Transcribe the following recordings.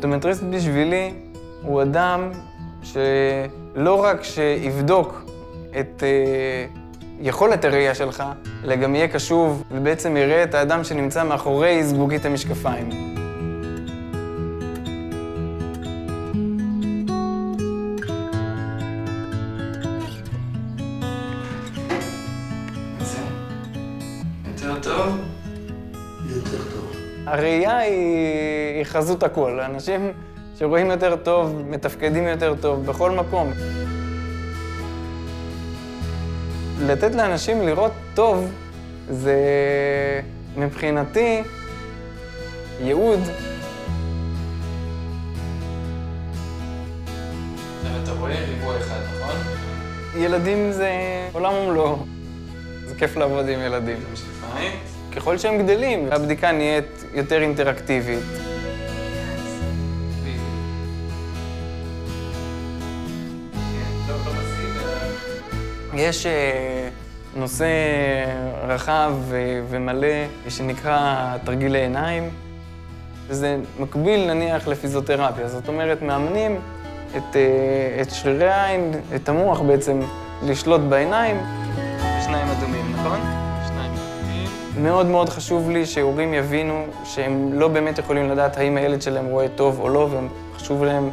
אופטומטריסט בשבילי הוא אדם שלא רק שיבדוק את יכולת הראייה שלך, אלא גם יהיה קשוב ובעצם יראה את האדם שנמצא מאחורי זגוגית המשקפיים. יותר טוב? יותר טוב. הראייה היא חזות הכל. אנשים שרואים יותר טוב, מתפקדים יותר טוב, בכל מקום. לתת לאנשים לראות טוב, זה מבחינתי ייעוד. אתה רואה ריבוע אחד, נכון? ילדים זה עולם ומלואו. זה כיף לעבוד עם ילדים. משקפיים? ככל שהם גדלים, הבדיקה נהיית יותר אינטראקטיבית. יש נושא רחב ומלא שנקרא תרגילי עיניים, וזה מקביל נניח לפיזיותרפיה. זאת אומרת, מאמנים את שרירי העין, את המוח בעצם, לשלוט בעיניים. שניים אדומים, נכון? שניים אדומים. מאוד מאוד חשוב לי שהורים יבינו שהם לא באמת יכולים לדעת האם הילד שלהם רואה טוב או לא, וחשוב להם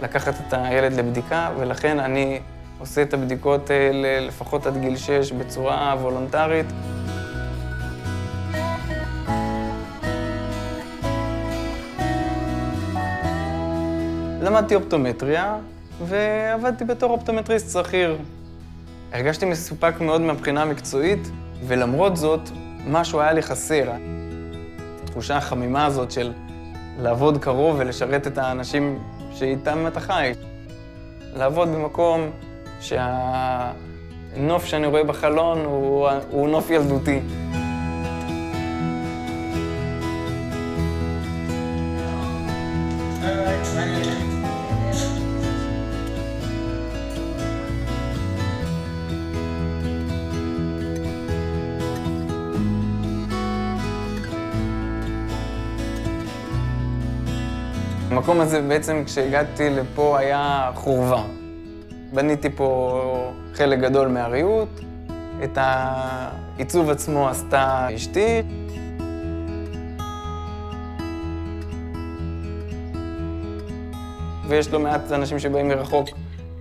לקחת את הילד לבדיקה, ולכן אני עושה את הבדיקות האלה לפחות עד גיל 6 בצורה וולונטרית. למדתי אופטומטריה ועבדתי בתור אופטומטריסט שכיר. הרגשתי מסופק מאוד מהבחינה המקצועית, ולמרות זאת, משהו היה לי חסר. התחושה החמימה הזאת של לעבוד קרוב ולשרת את האנשים שאיתם אתה חי. לעבוד במקום שהנוף שאני רואה בחלון הוא נוף ילדותי. המקום הזה בעצם כשהגעתי לפה היה חורבה. בניתי פה חלק גדול מהריהוט, את העיצוב עצמו עשתה אשתי. ויש לא מעט אנשים שבאים מרחוק,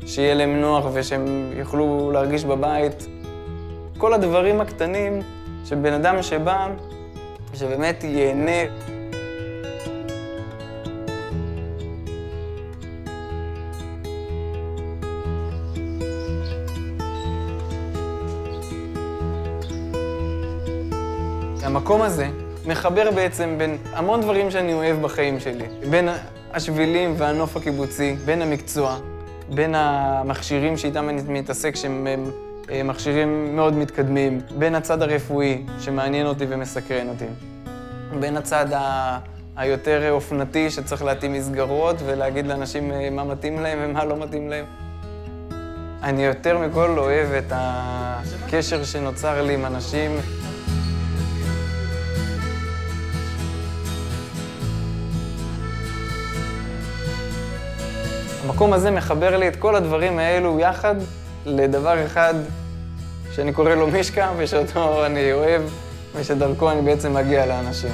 שיהיה להם נוח ושהם יוכלו להרגיש בבית. כל הדברים הקטנים שבן אדם שבא, שבאמת ייהנה. המקום הזה מחבר בעצם בין המון דברים שאני אוהב בחיים שלי. בין השבילים והנוף הקיבוצי, בין המקצוע, בין המכשירים שאיתם אני מתעסק שהם מכשירים מאוד מתקדמים, בין הצד הרפואי שמעניין אותי ומסקרן אותי, בין הצד היותר אופנתי שצריך להתאים מסגרות ולהגיד לאנשים מה מתאים להם ומה לא מתאים להם. אני יותר מכל אוהב את הקשר שנוצר לי עם אנשים. המקום הזה מחבר לי את כל הדברים האלו יחד לדבר אחד שאני קורא לו מישקה ושאותו אני אוהב ושדרכו אני בעצם מגיע לאנשים.